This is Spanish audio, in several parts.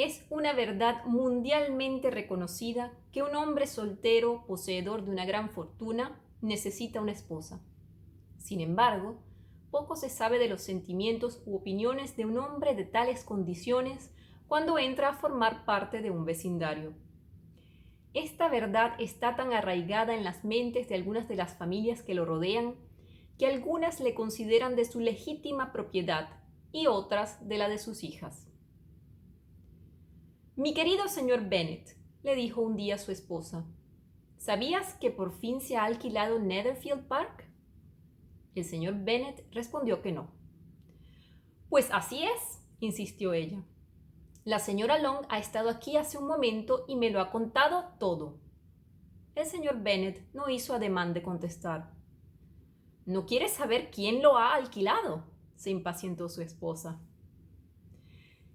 Es una verdad mundialmente reconocida que un hombre soltero, poseedor de una gran fortuna, necesita una esposa. Sin embargo, poco se sabe de los sentimientos u opiniones de un hombre de tales condiciones cuando entra a formar parte de un vecindario. Esta verdad está tan arraigada en las mentes de algunas de las familias que lo rodean, que algunas le consideran de su legítima propiedad y otras de la de sus hijas. Mi querido señor Bennet, le dijo un día su esposa, ¿sabías que por fin se ha alquilado Netherfield Park? El señor Bennet respondió que no. Pues así es, insistió ella. La señora Long ha estado aquí hace un momento y me lo ha contado todo. El señor Bennet no hizo ademán de contestar. ¿No quieres saber quién lo ha alquilado?, se impacientó su esposa.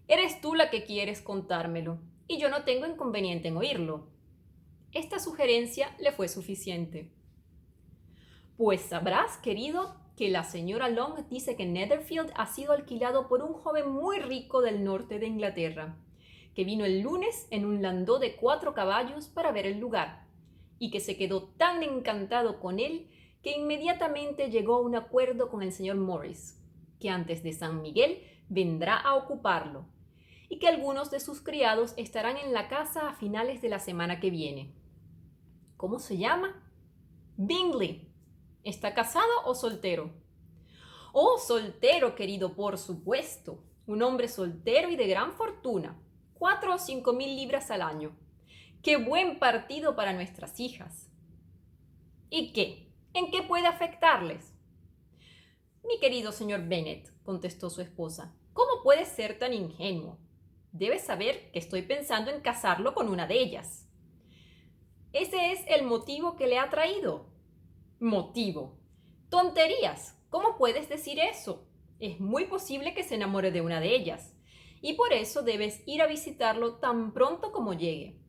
Eres tú la que quieres contármelo, y yo no tengo inconveniente en oírlo. Esta sugerencia le fue suficiente. Pues sabrás, querido, que la señora Long dice que Netherfield ha sido alquilado por un joven muy rico del norte de Inglaterra, que vino el lunes en un landó de 4 caballos para ver el lugar, y que se quedó tan encantado con él que inmediatamente llegó a un acuerdo con el señor Morris, que antes de San Miguel vendrá a ocuparlo, y que algunos de sus criados estarán en la casa a finales de la semana que viene. ¿Cómo se llama? Bingley. ¿Está casado o soltero? Oh, soltero, querido, por supuesto. Un hombre soltero y de gran fortuna. 4 o 5 mil libras al año. ¡Qué buen partido para nuestras hijas! ¿Y qué? ¿En qué puede afectarles? Mi querido señor Bennet, contestó su esposa, ¿cómo puede ser tan ingenuo? Debes saber que estoy pensando en casarlo con una de ellas. Ese es el motivo que le ha traído. ¿Motivo? ¡Tonterías! ¿Cómo puedes decir eso? Es muy posible que se enamore de una de ellas, y por eso debes ir a visitarlo tan pronto como llegue.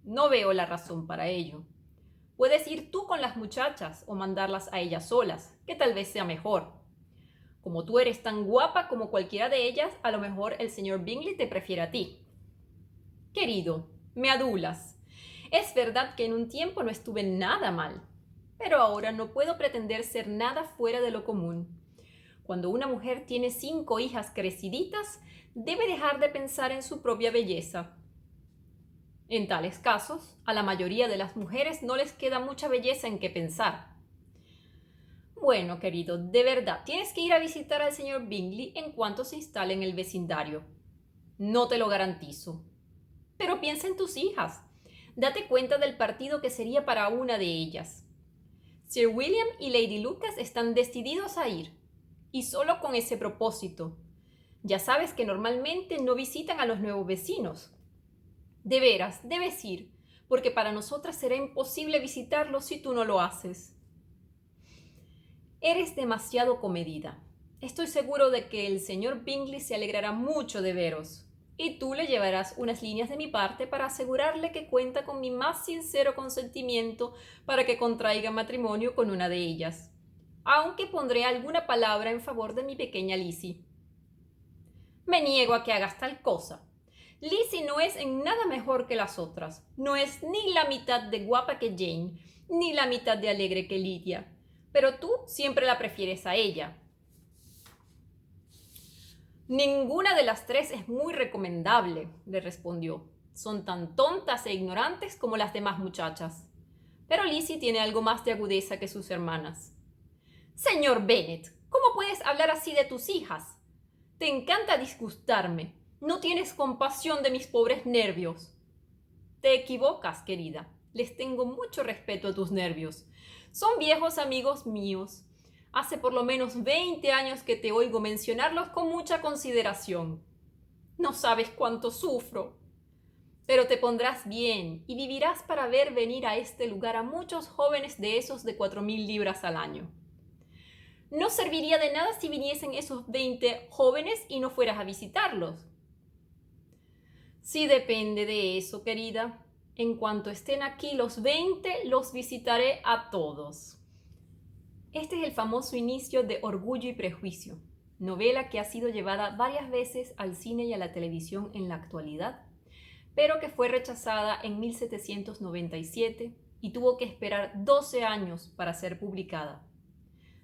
No veo la razón para ello. Puedes ir tú con las muchachas o mandarlas a ellas solas, que tal vez sea mejor. Como tú eres tan guapa como cualquiera de ellas, a lo mejor el señor Bingley te prefiere a ti. Querido, me adulas. Es verdad que en un tiempo no estuve nada mal, pero ahora no puedo pretender ser nada fuera de lo común. Cuando una mujer tiene 5 hijas creciditas, debe dejar de pensar en su propia belleza. En tales casos, a la mayoría de las mujeres no les queda mucha belleza en qué pensar. Bueno, querido, de verdad, tienes que ir a visitar al señor Bingley en cuanto se instale en el vecindario. No te lo garantizo. Pero piensa en tus hijas. Date cuenta del partido que sería para una de ellas. Sir William y Lady Lucas están decididos a ir, y solo con ese propósito. Ya sabes que normalmente no visitan a los nuevos vecinos. De veras, debes ir, porque para nosotras será imposible visitarlos si tú no lo haces. Eres demasiado comedida. Estoy seguro de que el señor Bingley se alegrará mucho de veros, y tú le llevarás unas líneas de mi parte para asegurarle que cuenta con mi más sincero consentimiento para que contraiga matrimonio con una de ellas, aunque pondré alguna palabra en favor de mi pequeña Lizzie. Me niego a que hagas tal cosa. Lizzie no es en nada mejor que las otras. No es ni la mitad de guapa que Jane, ni la mitad de alegre que Lydia. Pero tú siempre la prefieres a ella. Ninguna de las 3 es muy recomendable, le respondió. Son tan tontas e ignorantes como las demás muchachas. Pero Lizzie tiene algo más de agudeza que sus hermanas. Señor Bennet, ¿cómo puedes hablar así de tus hijas? Te encanta disgustarme. No tienes compasión de mis pobres nervios. Te equivocas, querida. Les tengo mucho respeto a tus nervios. Son viejos amigos míos. Hace por lo menos 20 años que te oigo mencionarlos con mucha consideración. No sabes cuánto sufro. Pero te pondrás bien y vivirás para ver venir a este lugar a muchos jóvenes de esos de 4.000 libras al año. No serviría de nada si viniesen esos 20 jóvenes y no fueras a visitarlos. Sí depende de eso, querida. En cuanto estén aquí los 20, los visitaré a todos. Este es el famoso inicio de Orgullo y Prejuicio. novela que ha sido llevada varias veces al cine y a la televisión en la actualidad, pero que fue rechazada en 1797 y tuvo que esperar 12 años para ser publicada.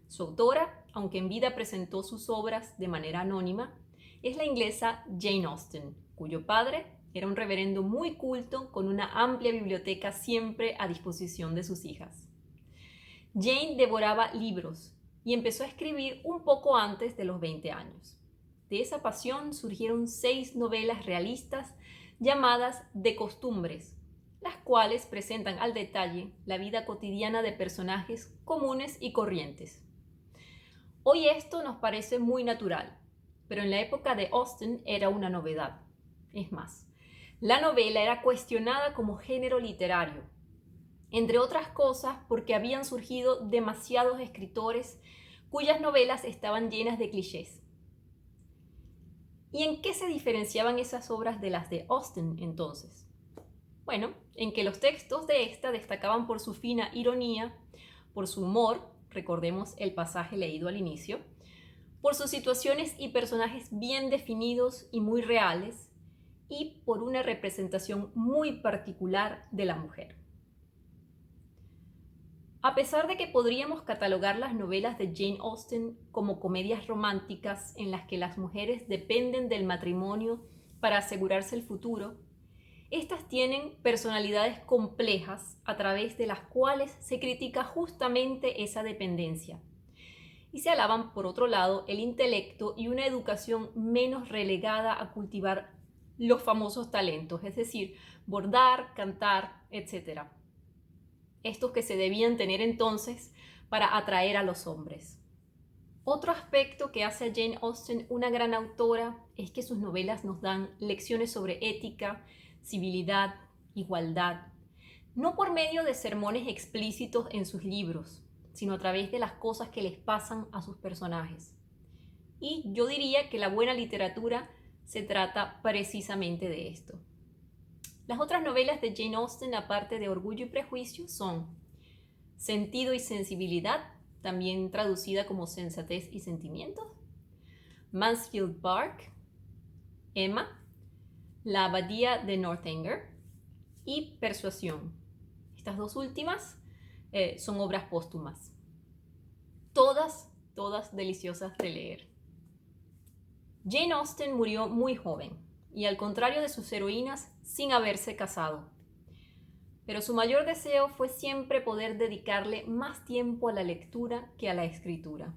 Su autora, aunque en vida presentó sus obras de manera anónima, es la inglesa Jane Austen, cuyo padre era un reverendo muy culto con una amplia biblioteca siempre a disposición de sus hijas. Jane devoraba libros y empezó a escribir un poco antes de los 20 años. De esa pasión surgieron 6 novelas realistas llamadas De costumbres, las cuales presentan al detalle la vida cotidiana de personajes comunes y corrientes. Hoy esto nos parece muy natural, pero en la época de Austen era una novedad. Es más, la novela era cuestionada como género literario, entre otras cosas porque habían surgido demasiados escritores cuyas novelas estaban llenas de clichés. ¿Y en qué se diferenciaban esas obras de las de Austen entonces? Bueno, en que los textos de esta destacaban por su fina ironía, por su humor, recordemos el pasaje leído al inicio, por sus situaciones y personajes bien definidos y muy reales, y por una representación muy particular de la mujer. A pesar de que podríamos catalogar las novelas de Jane Austen como comedias románticas en las que las mujeres dependen del matrimonio para asegurarse el futuro, estas tienen personalidades complejas a través de las cuales se critica justamente esa dependencia. Y se alaban, por otro lado, el intelecto y una educación menos relegada a cultivar los famosos talentos, es decir, bordar, cantar, etc. Estos que se debían tener entonces para atraer a los hombres. Otro aspecto que hace a Jane Austen una gran autora es que sus novelas nos dan lecciones sobre ética, civilidad, igualdad, no por medio de sermones explícitos en sus libros, sino a través de las cosas que les pasan a sus personajes. Y yo diría que la buena literatura se trata precisamente de esto. Las otras novelas de Jane Austen, aparte de Orgullo y Prejuicio, son Sentido y Sensibilidad, también traducida como Sensatez y Sentimientos, Mansfield Park, Emma, La Abadía de Northanger y Persuasión. Estas dos últimas son obras póstumas. Todas deliciosas de leer. Jane Austen murió muy joven y, al contrario de sus heroínas, sin haberse casado. Pero su mayor deseo fue siempre poder dedicarle más tiempo a la lectura que a la escritura.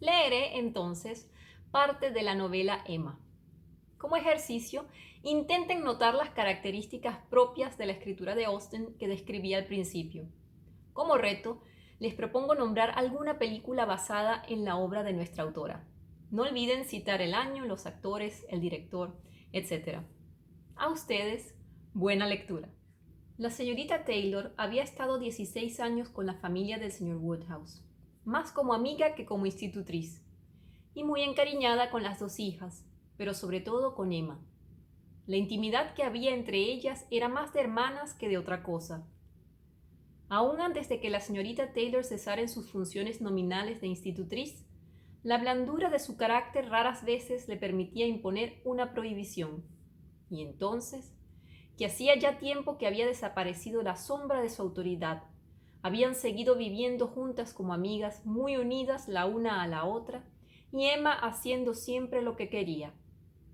Leeré entonces parte de la novela Emma. Como ejercicio, intenten notar las características propias de la escritura de Austen que describí al principio. Como reto, les propongo nombrar alguna película basada en la obra de nuestra autora. No olviden citar el año, los actores, el director, etc. A ustedes, buena lectura. La señorita Taylor había estado 16 años con la familia del señor Woodhouse, más como amiga que como institutriz, y muy encariñada con las dos hijas, pero sobre todo con Emma. La intimidad que había entre ellas era más de hermanas que de otra cosa. Aún antes de que la señorita Taylor cesara en sus funciones nominales de institutriz, la blandura de su carácter raras veces le permitía imponer una prohibición. Y entonces, que hacía ya tiempo que había desaparecido la sombra de su autoridad, habían seguido viviendo juntas como amigas, muy unidas la una a la otra, y Emma haciendo siempre lo que quería,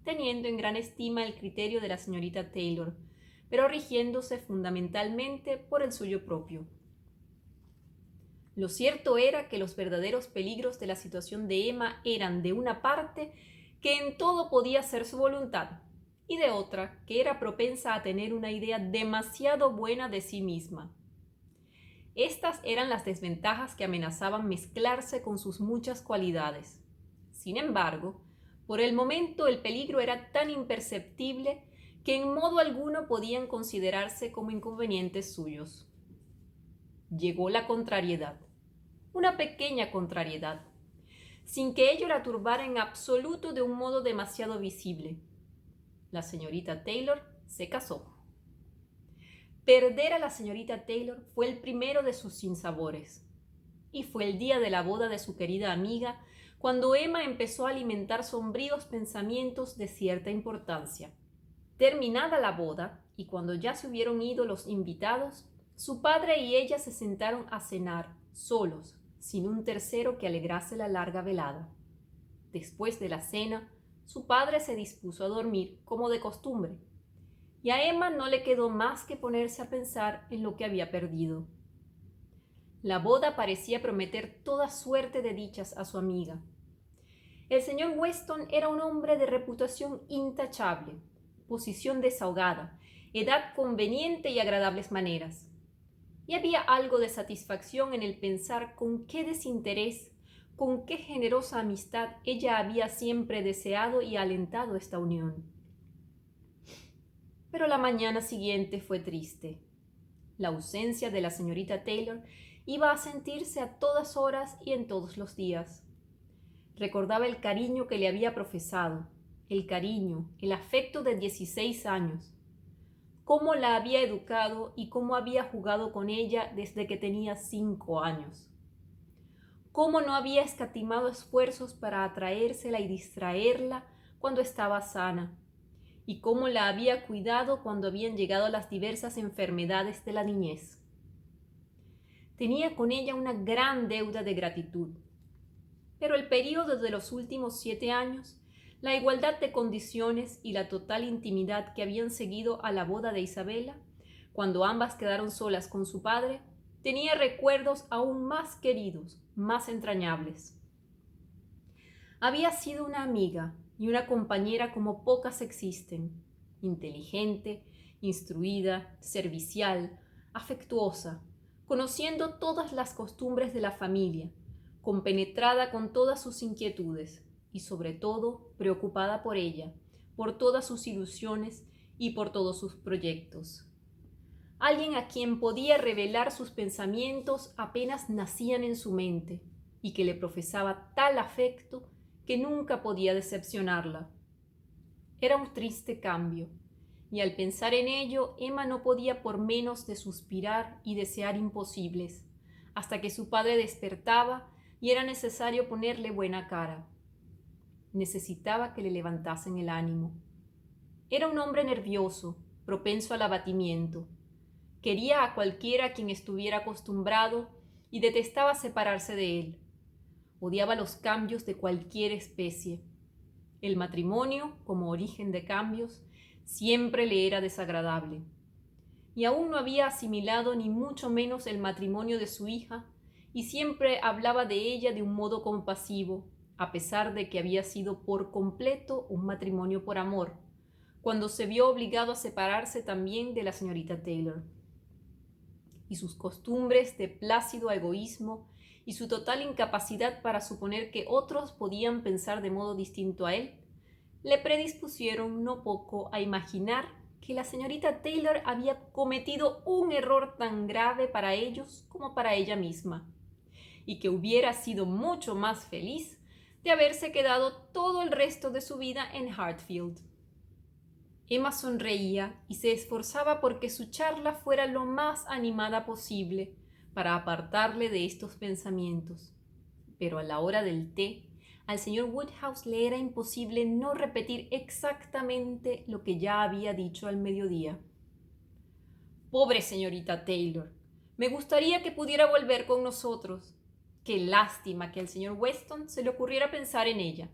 teniendo en gran estima el criterio de la señorita Taylor, pero rigiéndose fundamentalmente por el suyo propio. Lo cierto era que los verdaderos peligros de la situación de Emma eran, de una parte, que en todo podía ser su voluntad, y de otra, que era propensa a tener una idea demasiado buena de sí misma. Estas eran las desventajas que amenazaban mezclarse con sus muchas cualidades. Sin embargo, por el momento el peligro era tan imperceptible que en modo alguno podían considerarse como inconvenientes suyos. Llegó la contrariedad, una pequeña contrariedad, sin que ello la turbara en absoluto de un modo demasiado visible. La señorita Taylor se casó. Perder a la señorita Taylor fue el primero de sus sinsabores, y fue el día de la boda de su querida amiga cuando Emma empezó a alimentar sombríos pensamientos de cierta importancia. Terminada la boda, y cuando ya se hubieron ido los invitados, su padre y ella se sentaron a cenar, solos, sin un tercero que alegrase la larga velada. Después de la cena, su padre se dispuso a dormir, como de costumbre, y a Emma no le quedó más que ponerse a pensar en lo que había perdido. La boda parecía prometer toda suerte de dichas a su amiga. El señor Weston era un hombre de reputación intachable, posición desahogada, edad conveniente y agradables maneras. Y había algo de satisfacción en el pensar con qué desinterés, con qué generosa amistad ella había siempre deseado y alentado esta unión. Pero la mañana siguiente fue triste. La ausencia de la señorita Taylor iba a sentirse a todas horas y en todos los días. Recordaba el cariño que le había profesado, el cariño, el afecto de 16 años, cómo la había educado y cómo había jugado con ella desde que tenía 5 años, cómo no había escatimado esfuerzos para atraérsela y distraerla cuando estaba sana, y cómo la había cuidado cuando habían llegado las diversas enfermedades de la niñez. Tenía con ella una gran deuda de gratitud, pero el período de los últimos 7 años, la igualdad de condiciones y la total intimidad que habían seguido a la boda de Isabela, cuando ambas quedaron solas con su padre, tenía recuerdos aún más queridos, más entrañables. Había sido una amiga y una compañera como pocas existen, inteligente, instruida, servicial, afectuosa, conociendo todas las costumbres de la familia, compenetrada con todas sus inquietudes y sobre todo preocupada por ella, por todas sus ilusiones y por todos sus proyectos. Alguien a quien podía revelar sus pensamientos apenas nacían en su mente y que le profesaba tal afecto que nunca podía decepcionarla. Era un triste cambio, y al pensar en ello, Emma no podía por menos de suspirar y desear imposibles, hasta que su padre despertaba y era necesario ponerle buena cara. Necesitaba que le levantasen el ánimo. Era un hombre nervioso, propenso al abatimiento. Quería a cualquiera a quien estuviera acostumbrado y detestaba separarse de él. Odiaba los cambios de cualquier especie. El matrimonio, como origen de cambios, siempre le era desagradable. Y aún no había asimilado ni mucho menos el matrimonio de su hija, y siempre hablaba de ella de un modo compasivo, a pesar de que había sido por completo un matrimonio por amor, cuando se vio obligado a separarse también de la señorita Taylor. Y sus costumbres de plácido egoísmo y su total incapacidad para suponer que otros podían pensar de modo distinto a él, le predispusieron no poco a imaginar que la señorita Taylor había cometido un error tan grave para ellos como para ella misma, y que hubiera sido mucho más feliz de haberse quedado todo el resto de su vida en Hartfield. Emma sonreía y se esforzaba porque su charla fuera lo más animada posible para apartarle de estos pensamientos. Pero a la hora del té, al señor Woodhouse le era imposible no repetir exactamente lo que ya había dicho al mediodía. Pobre señorita Taylor, me gustaría que pudiera volver con nosotros. Qué lástima que al señor Weston se le ocurriera pensar en ella.